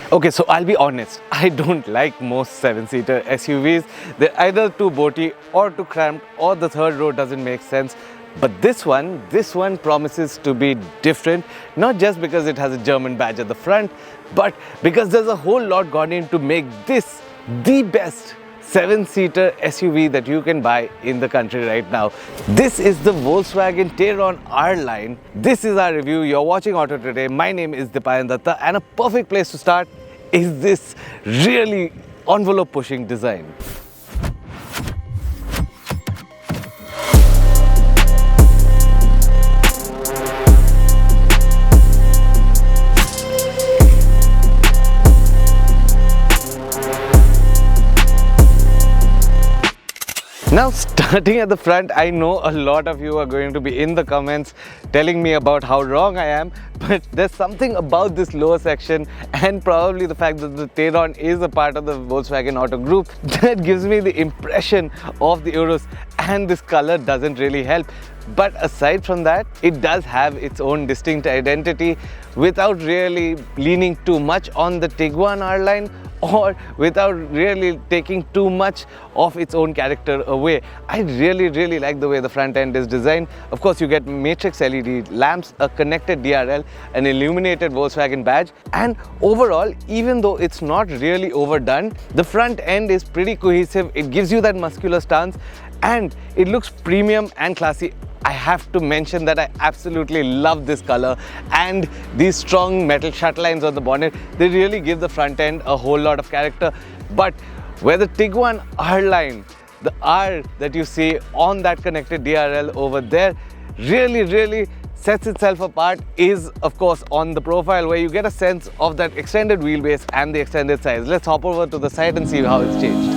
Okay, so I'll be honest, I don't like most 7-seater SUVs. They're either too boaty or too cramped, or the third row doesn't make sense. But this one promises to be different, not just because it has a German badge at the front, but because there's a whole lot gone in to make this the best 7-seater SUV that you can buy in the country right now. This is the Volkswagen Tayron R Line. This is our review. You're watching Auto Today. My name is Dipayan Datta, and a perfect place to start is this really envelope pushing design. Now, starting at the front, I know a lot of you are going to be in the comments telling me about how wrong I am, but there's something about this lower section and probably the fact that the Tayron is a part of the Volkswagen Auto Group that gives me the impression of the Urus, and this color doesn't really help. But aside from that, it does have its own distinct identity without really leaning too much on the Tiguan R Line or without really taking too much of its own character away. I really like the way the front end is designed. Of course, you get matrix LED lamps, a connected DRL, an illuminated Volkswagen badge, and overall, even though it's not really overdone, the front end is pretty cohesive. It gives you that muscular stance and it looks premium and classy. I have to mention that I absolutely love this color, and these strong metal shut lines on the bonnet, they really give the front end a whole lot of character. But where the Tiguan R Line, the R that you see on that connected DRL over there, really sets itself apart is, of course, on the profile, where you get a sense of that extended wheelbase and the extended size. Let's hop over to the side and see how it's changed.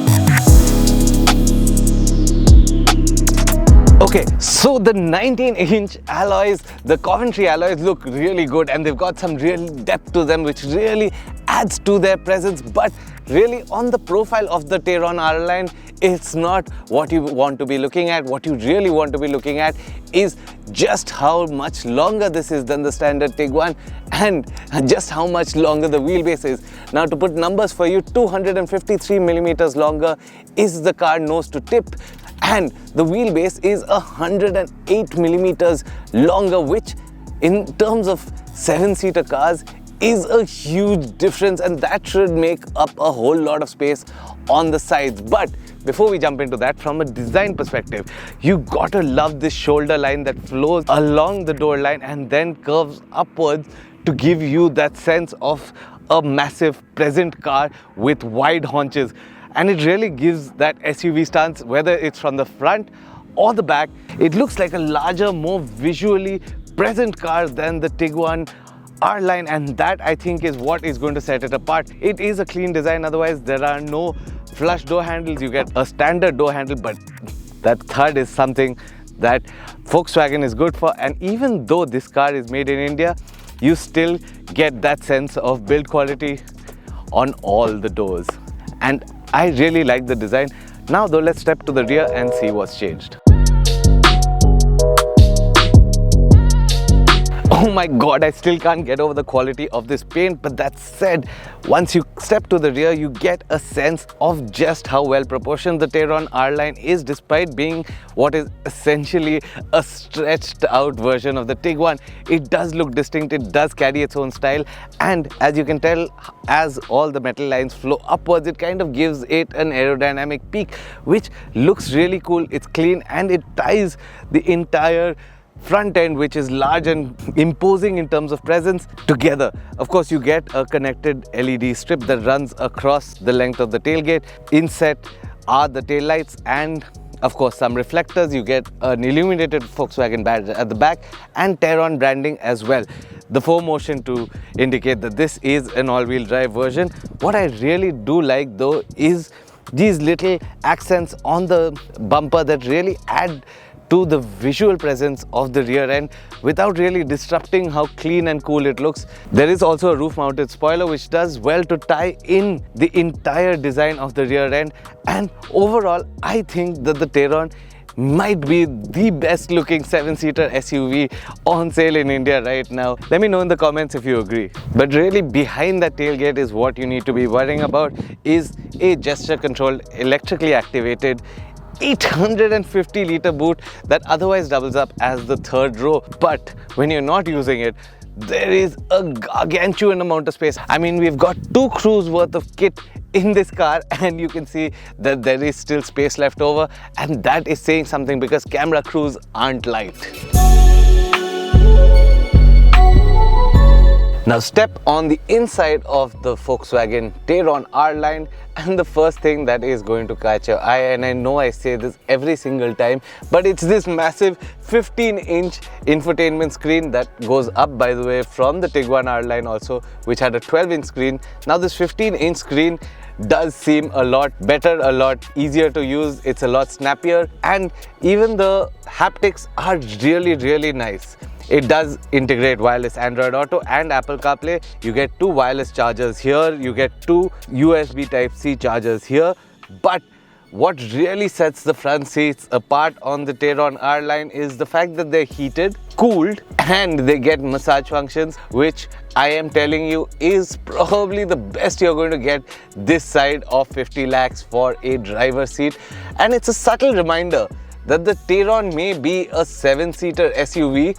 Okay, so the 19-inch alloys, the Coventry alloys look really good, and they've got some real depth to them which really adds to their presence. But really, on the profile of the Tayron R Line, it's not what you want to be looking at. What you really want to be looking at is just how much longer this is than the standard Tiguan, and just how much longer the wheelbase is. Now, to put numbers for you, 253 millimeters longer is the car nose to tip, and the wheelbase is 108 millimeters longer, which in terms of 7-seater cars is a huge difference, and that should make up a whole lot of space on the sides. But before we jump into that, from a design perspective, you gotta love this shoulder line that flows along the door line and then curves upwards to give you that sense of a massive present car with wide haunches. And it really gives that SUV stance, whether it's from the front or the back. It looks like a larger, more visually present car than the Tiguan R Line, and that, I think, is what is going to set it apart. It is a clean design, otherwise there are no flush door handles. You get a standard door handle, but that third is something that Volkswagen is good for. And even though this car is made in India, you still get that sense of build quality on all the doors. And I really like the design. Now though, let's step to the rear and see what's changed. Oh my god, I still can't get over the quality of this paint. But that said, once you step to the rear, you get a sense of just how well proportioned the Tayron R Line is, despite being what is essentially a stretched out version of the Tiguan. It does look distinct, it does carry its own style, and as you can tell, as all the metal lines flow upwards, it kind of gives it an aerodynamic peak, which looks really cool. It's clean, and it ties the entire front end, which is large and imposing in terms of presence, together. Of course, you get a connected LED strip that runs across the length of the tailgate. Inset are the tail lights, and of course some reflectors. You get an illuminated Volkswagen badge at the back and Tayron branding as well. The 4Motion to indicate that this is an all-wheel drive version. What I really do like though is these little accents on the bumper that really add to the visual presence of the rear end without really disrupting how clean and cool it looks. There is also a roof mounted spoiler which does well to tie in the entire design of the rear end, and overall I think that the Tayron might be the best looking 7-seater SUV on sale in India right now. Let me know in the comments if you agree. But really behind that tailgate is what you need to be worrying about is a gesture controlled, electrically activated 850 litre boot that otherwise doubles up as the third row. But when you're not using it, there is a gargantuan amount of space. I mean, we've got 2 crews worth of kit in this car, and you can see that there is still space left over, and that is saying something because camera crews aren't light. Now step on the inside of the Volkswagen Tayron R Line, and the first thing that is going to catch your eye, and I know I say this every single time, but it's this massive 15-inch infotainment screen that goes up, by the way, from the Tiguan R Line also, which had a 12-inch screen. Now this 15-inch screen does seem a lot better, a lot easier to use. It's a lot snappier, and even the haptics are really nice. It does integrate wireless Android Auto and Apple CarPlay. You get 2 wireless chargers here, you get 2 USB Type-C chargers here. But what really sets the front seats apart on the Tayron R Line is the fact that they're heated, cooled, and they get massage functions, which I am telling you is probably the best you're going to get this side of 50 lakhs for a driver's seat. And it's a subtle reminder that the Tayron may be a 7-seater SUV,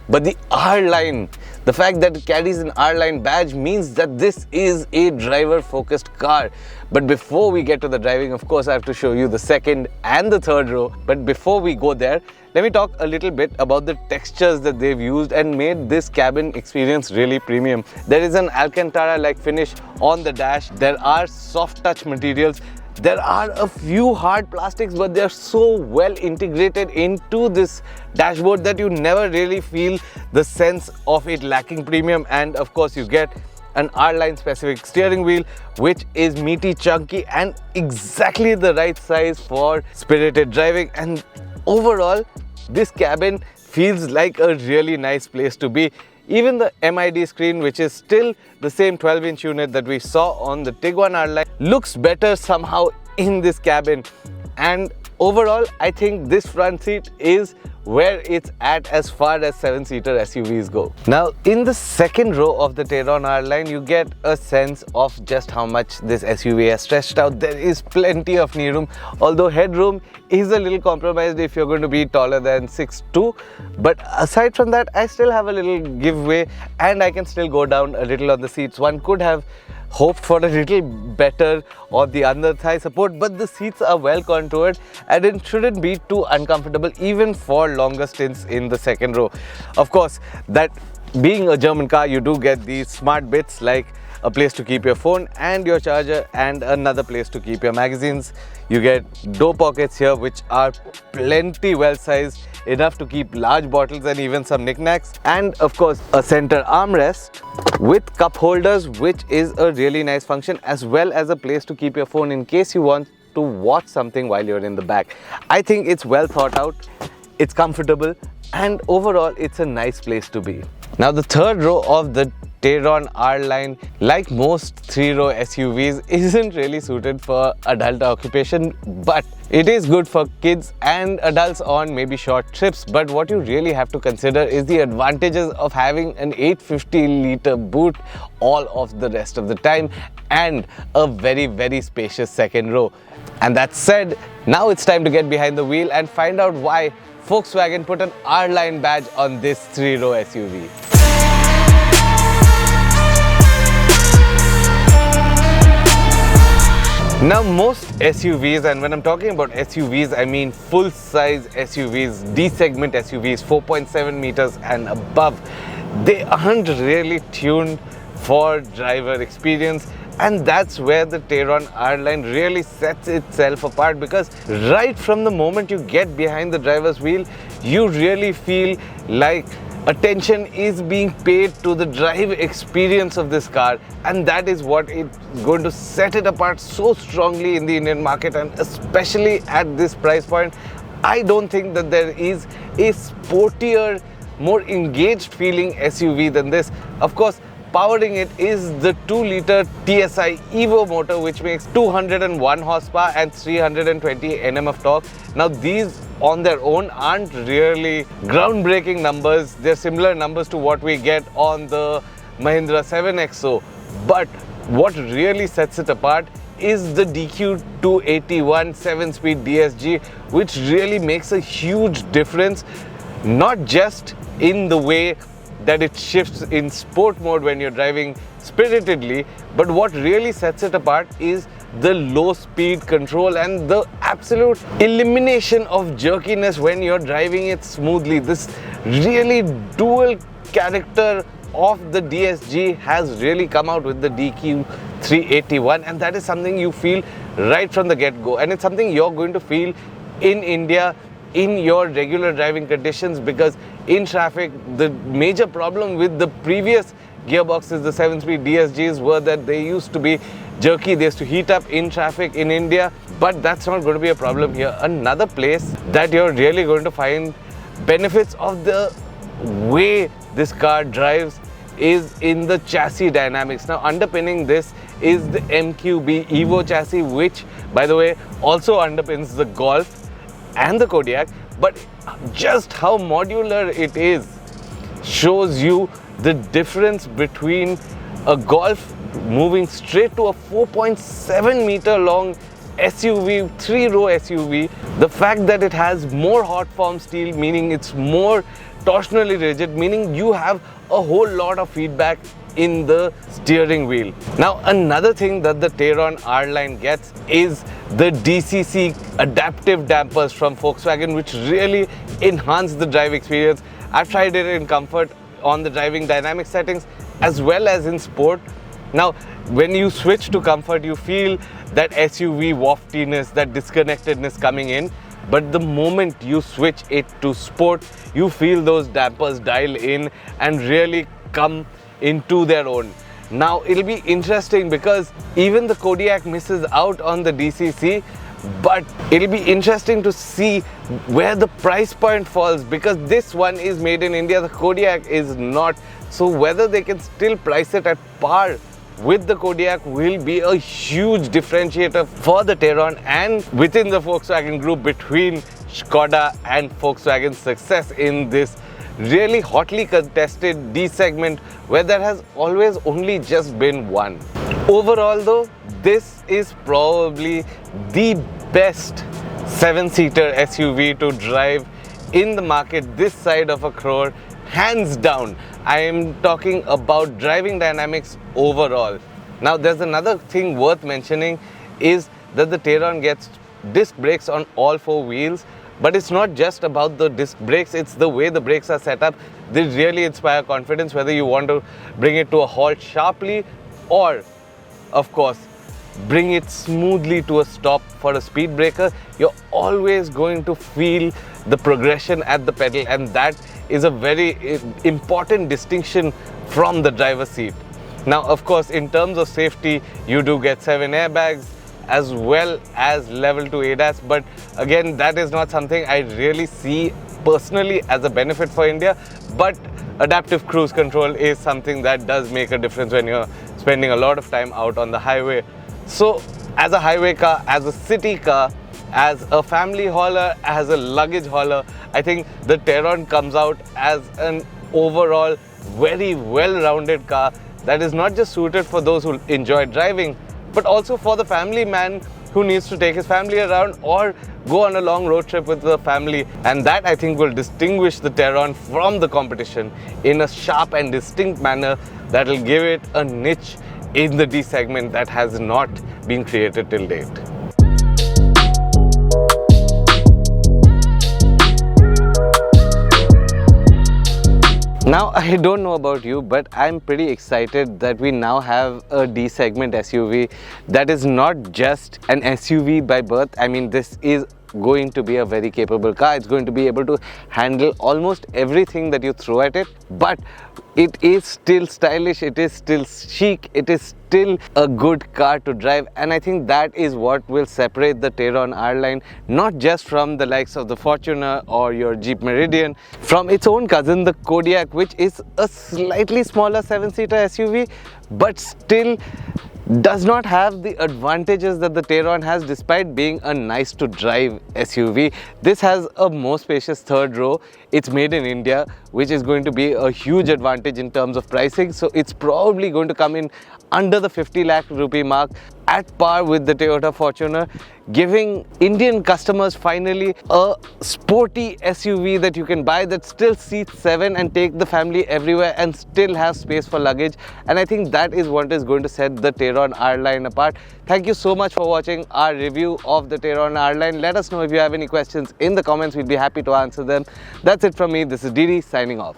but the R Line, the fact that it carries an R Line badge means that this is a driver-focused car. But before we get to the driving, of course, I have to show you the second and the third row. But before we go there, let me talk a little bit about the textures that they've used and made this cabin experience really premium. There is an Alcantara-like finish on the dash. There are soft touch materials. There are a few hard plastics, but they're so well integrated into this dashboard that you never really feel the sense of it lacking premium. And of course, you get an R-Line specific steering wheel, which is meaty, chunky, and exactly the right size for spirited driving. And overall, this cabin feels like a really nice place to be. Even the MID screen, which is still the same 12-inch unit that we saw on the Tiguan R Line, looks better somehow in this cabin. And overall, I think this front seat is where it's at as far as 7-seater SUVs go. Now, in the second row of the Tayron R Line, you get a sense of just how much this SUV has stretched out. There is plenty of knee room, although headroom is a little compromised if you're going to be taller than 6'2". But aside from that, I still have a little giveaway, and I can still go down a little on the seats. One could have hoped for a little better on the under thigh support, but the seats are well contoured and it shouldn't be too uncomfortable even for longer stints in the second row. Of course, that being a German car, you do get these smart bits like a place to keep your phone and your charger, and another place to keep your magazines. You get door pockets here, which are plenty well sized, enough to keep large bottles and even some knickknacks. And of course, a center armrest with cup holders, which is a really nice function, as well as a place to keep your phone in case you want to watch something while you're in the back. I think it's well thought out, it's comfortable, and overall it's a nice place to be. Now, the third row of the Tayron R Line, like most 3-row SUVs, isn't really suited for adult occupation, but it is good for kids and adults on maybe short trips. But what you really have to consider is the advantages of having an 850-litre boot all of the rest of the time and a very spacious second row. And that said, now it's time to get behind the wheel and find out why Volkswagen put an R Line badge on this 3-row SUV. Now, most SUVs, and when I'm talking about SUVs, I mean full-size SUVs, D-segment SUVs, 4.7 meters and above, they aren't really tuned for driver experience. And that's where the Tayron R Line really sets itself apart, because right from the moment you get behind the driver's wheel, you really feel like attention is being paid to the drive experience of this car, and that is what is going to set it apart so strongly in the Indian market, and especially at this price point. I don't think that there is a sportier, more engaged feeling SUV than this. Of course, powering it is the 2-liter TSI Evo motor, which makes 201 horsepower and 320 Nm of torque. Now these on their own aren't really groundbreaking numbers. They're similar numbers to what we get on the Mahindra 7XO. But what really sets it apart is the DQ281 7-speed DSG, which really makes a huge difference, not just in the way that it shifts in sport mode when you're driving spiritedly, but what really sets it apart is the low speed control and the absolute elimination of jerkiness when you're driving it smoothly. This really dual character of the DSG has really come out with the DQ381, and that is something you feel right from the get-go, and it's something you're going to feel in India in your regular driving conditions, because in traffic the major problem with the previous gearboxes, the 7-speed DSGs, were that they used to be jerky. They used to heat up in traffic in India, but that's not going to be a problem here. Another place that you're really going to find benefits of the way this car drives is in the chassis dynamics. Now underpinning this is the MQB Evo chassis, which by the way also underpins the Golf and the Kodiaq, but just how modular it is shows you the difference between a Golf moving straight to a 4.7 meter long SUV, 3-row SUV. The fact that it has more hot form steel, meaning it's more torsionally rigid, meaning you have a whole lot of feedback in the steering wheel. Now another thing that the Tayron R Line gets is the DCC adaptive dampers from Volkswagen, which really enhance the drive experience. I've tried it in comfort on the driving dynamic settings as well as in sport. Now when you switch to comfort, you feel that SUV waftiness, that disconnectedness coming in, but the moment you switch it to sport, you feel those dampers dial in and really come into their own. Now it'll be interesting because even the Kodiaq misses out on the DCC, but it'll be interesting to see where the price point falls, because this one is made in India, the Kodiaq is not. So whether they can still price it at par with the Kodiaq will be a huge differentiator for the Tayron and within the Volkswagen group, between Skoda and Volkswagen's success in this really hotly contested D segment where there has always only just been one. Overall though, this is probably the best 7-seater SUV to drive in the market this side of a crore, hands down. I am talking about driving dynamics overall. Now there's another thing worth mentioning is that the Tayron gets disc brakes on all 4 wheels, but it's not just about the disc brakes, it's the way the brakes are set up. They really inspire confidence, whether you want to bring it to a halt sharply or of course bring it smoothly to a stop for a speed breaker. You're always going to feel the progression at the pedal, and that is a very important distinction from the driver's seat. Now of course in terms of safety, you do get 7 airbags as well as level 2 ADAS, but again that is not something I really see personally as a benefit for India, but adaptive cruise control is something that does make a difference when you're spending a lot of time out on the highway. So as a highway car, as a city car, as a family hauler, as a luggage hauler, I think the Tayron comes out as an overall very well-rounded car that is not just suited for those who enjoy driving, but also for the family man who needs to take his family around or go on a long road trip with the family. And that I think will distinguish the Tayron from the competition in a sharp and distinct manner that will give it a niche in the D segment that has not been created till date. Now, I don't know about you, but I'm pretty excited that we now have a D segment SUV that is not just an SUV by birth. I mean, this is going to be a very capable car. It's going to be able to handle almost everything that you throw at it, but it is still stylish, it is still chic, it is still a good car to drive, and I think that is what will separate the Tayron R Line not just from the likes of the Fortuner or your Jeep Meridian, from its own cousin the Kodiaq, which is a slightly smaller 7-seater SUV but still does not have the advantages that the Tayron has despite being a nice to drive SUV. This has a more spacious third row. It's made in India, which is going to be a huge advantage in terms of pricing. So it's probably going to come in under the 50 lakh rupee mark, at par with the Toyota Fortuner, giving Indian customers finally a sporty SUV that you can buy that still seats 7 and take the family everywhere and still have space for luggage. And I think that is what is going to set the Tayron R Line apart. Thank you so much for watching our review of the Tayron R Line. Let us know if you have any questions in the comments. We'll be happy to answer them. That's it from me. This is Didi signing off.